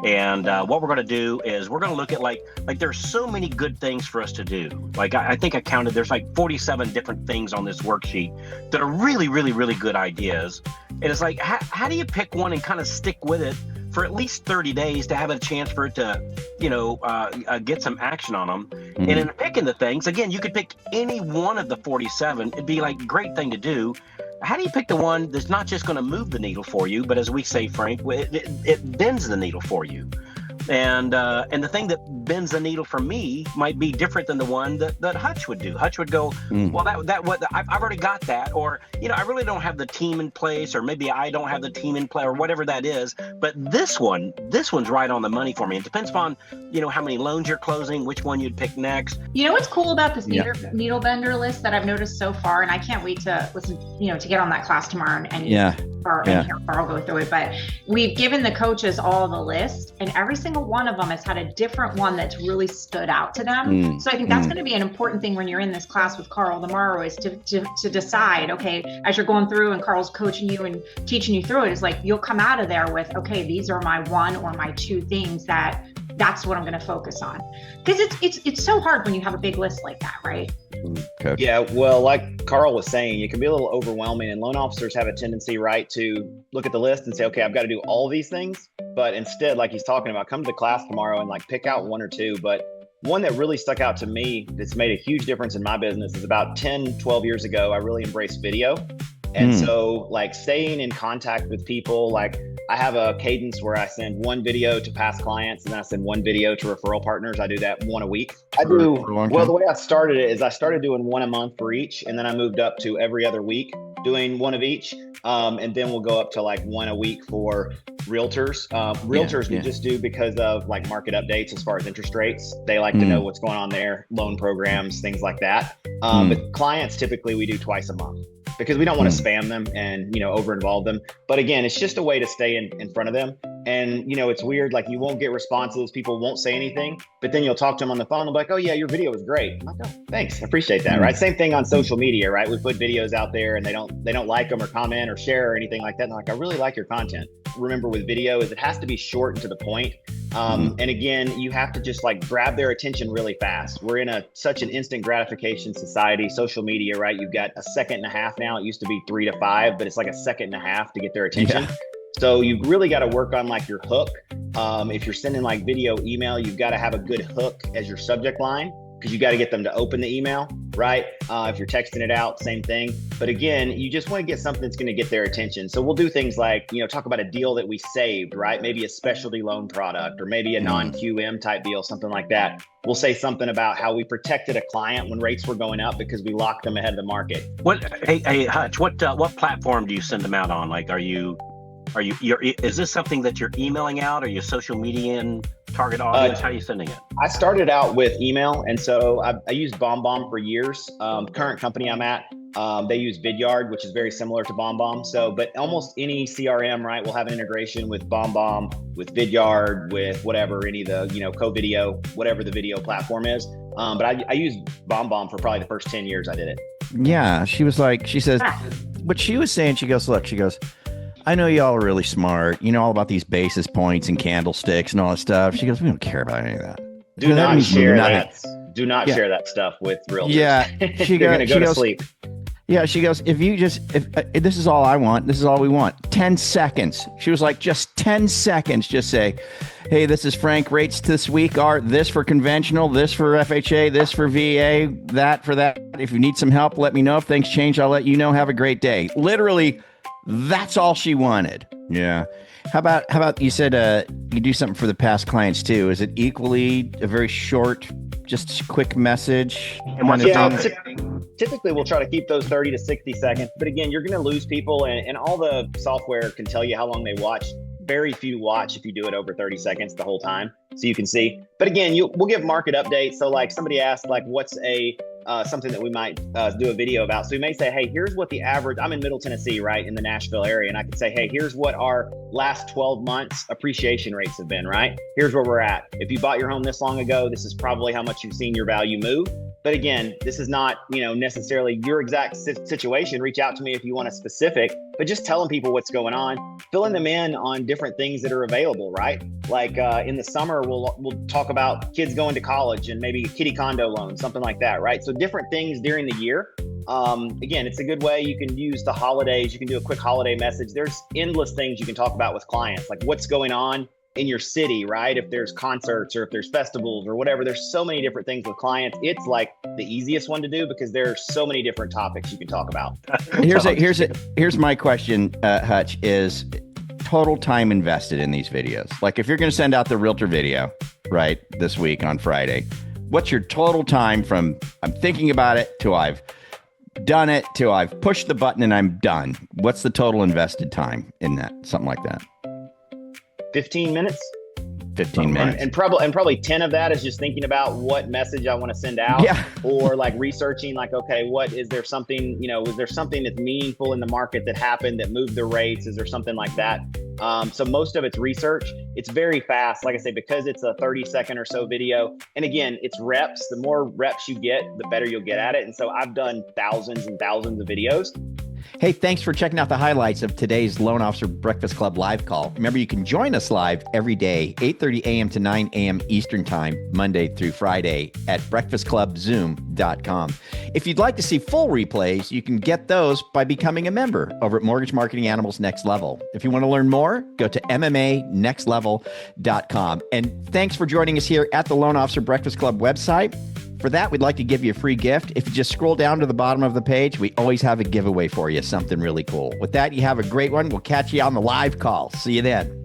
And what we're going to do is we're going to look at like there's so many good things for us to do. Like I think I counted, there's like 47 different things on this worksheet that are really, really, really good ideas. And it's like, how do you pick one and kind of stick with it for at least 30 days to have a chance for it to, get some action on them. Mm-hmm. And in picking the things, again, you could pick any one of the 47. It'd be like a great thing to do. How do you pick the one that's not just going to move the needle for you, but as we say, Frank, it bends the needle for you? And the thing that bends the needle for me might be different than the one that Hutch would do. Hutch would go, well, I've already got that, or I really don't have the team in place, or maybe I don't have the team in play, or whatever that is. But this one's right on the money for me. It depends upon how many loans you're closing, which one you'd pick next. What's cool about this needle bender list that I've noticed so far, and I can't wait to listen, to get on that class tomorrow and hear Carl go through it. But we've given the coaches all the list, and every single one of them has had a different one that's really stood out to them. So I think that's going to be an important thing when you're in this class with Carl tomorrow, is to decide, okay, as you're going through and Carl's coaching you and teaching you through it, is like you'll come out of there with, okay, these are my one or my two things that's what I'm going to focus on. Because it's so hard when you have a big list like that, right? Okay. Yeah, well, like Carl was saying, it can be a little overwhelming, and loan officers have a tendency, right, to look at the list and say, okay, I've got to do all these things. But instead, like he's talking about, come to the class tomorrow and like pick out one or two. But one that really stuck out to me that's made a huge difference in my business is about 10, 12 years ago, I really embraced video. And so like staying in contact with people, like I have a cadence where I send one video to past clients and then I send one video to referral partners. I do that one a week. The way I started it is I started doing one a month for each, and then I moved up to every other week doing one of each. And then we'll go up to like one a week for realtors. We just do because of like market updates as far as interest rates. They like to know what's going on there, loan programs, things like that. But clients, typically we do twice a month, because we don't want to spam them and, over involve them. But again, it's just a way to stay in front of them. And, it's weird. Like you won't get responses. People won't say anything, but then you'll talk to them on the phone. They'll be like, oh yeah, your video was great. I'm like, oh, thanks. I appreciate that. Right. Same thing on social media, right? We put videos out there and they don't like them or comment or share or anything like that. And they're like, I really like your content. Remember with video is it has to be short and to the point. And again, you have to just like grab their attention really fast. We're in such an instant gratification society, social media, right? You've got a second and a half now. It used to be 3 to 5, but it's like a second and a half to get their attention. Yeah. So you've really got to work on like your hook. If you're sending like video email, you've got to have a good hook as your subject line, because you got to get them to open the email, right? If you're texting it out, same thing. But again, you just want to get something that's going to get their attention. So we'll do things like, talk about a deal that we saved, right? Maybe a specialty loan product, or maybe a non-QM type deal, something like that. We'll say something about how we protected a client when rates were going up because we locked them ahead of the market. Hey Hutch, what platform do you send them out on? Like, is this something that you're emailing out? Are you social media and target audience? How are you sending it? I started out with email. And so I used BombBomb for years. Current company I'm at, they use Vidyard, which is very similar to BombBomb. So, but almost any CRM, right, will have an integration with BombBomb, with Vidyard, with whatever, any of the, co-video, whatever the video platform is. But I used BombBomb for probably the first 10 years I did it. Yeah. She says, what she was saying, she goes, I know y'all are really smart. You know all about these basis points and candlesticks and all that stuff. She goes, we don't care about any of that. Do not share that stuff with realtors. Yeah. They're going to go to sleep. Yeah. She goes, if this is all I want, this is all we want. 10 seconds. She was like, just 10 seconds. Just say, hey, this is Frank. Rates this week are this for conventional, this for FHA, this for VA, that for that. If you need some help, let me know. If things change, I'll let you know. Have a great day. Literally, that's all she wanted. Yeah. How about you said you do something for the past clients too? Is it equally a very short, just quick message? Typically we'll try to keep those 30 to 60 seconds. But again, you're going to lose people, and all the software can tell you how long they watch. Very few watch if you do it over 30 seconds the whole time, so you can see. But again, we'll give market updates. So like somebody asked, like, what's something that we might do a video about. So we may say, hey, here's what the average, I'm in Middle Tennessee, right, in the Nashville area. And I could say, hey, here's what our last 12 months appreciation rates have been, right? Here's where we're at. If you bought your home this long ago, this is probably how much you've seen your value move. But again, this is not, necessarily your exact situation. Reach out to me if you want a specific, but just telling people what's going on, filling them in on different things that are available, right? Like in the summer, we'll talk about kids going to college and maybe a kiddie condo loan, something like that, right? So different things during the year. Again, it's a good way. You can use the holidays. You can do a quick holiday message. There's endless things you can talk about with clients, like what's going on in your city, right? If there's concerts or if there's festivals or whatever, there's so many different things with clients. It's like the easiest one to do because there's so many different topics you can talk about. Here's my question, Hutch, is total time invested in these videos. Like if you're going to send out the realtor video, right, this week on Friday, what's your total time from I'm thinking about it to I've done it to I've pushed the button and I'm done? What's the total invested time in that? Something like that. 15 minutes. 15 minutes. And probably 10 of that is just thinking about what message I want to send out, or like researching, like, okay, is there something that's meaningful in the market that happened that moved the rates? Is there something like that? So most of it's research. It's very fast. Like I say, because it's a 30-second or so video. And again, it's reps. The more reps you get, the better you'll get at it. And so I've done thousands and thousands of videos. Hey, thanks for checking out the highlights of today's Loan Officer Breakfast Club live call. Remember, you can join us live every day, 8:30 a.m. to 9 a.m. Eastern Time, Monday through Friday at breakfastclubzoom.com. If you'd like to see full replays, you can get those by becoming a member over at Mortgage Marketing Animals Next Level. If you want to learn more, go to MMAnextlevel.com. And thanks for joining us here at the Loan Officer Breakfast Club website. For that, we'd like to give you a free gift. If you just scroll down to the bottom of the page, we always have a giveaway for you, something really cool. With that, you have a great one. We'll catch you on the live call. See you then.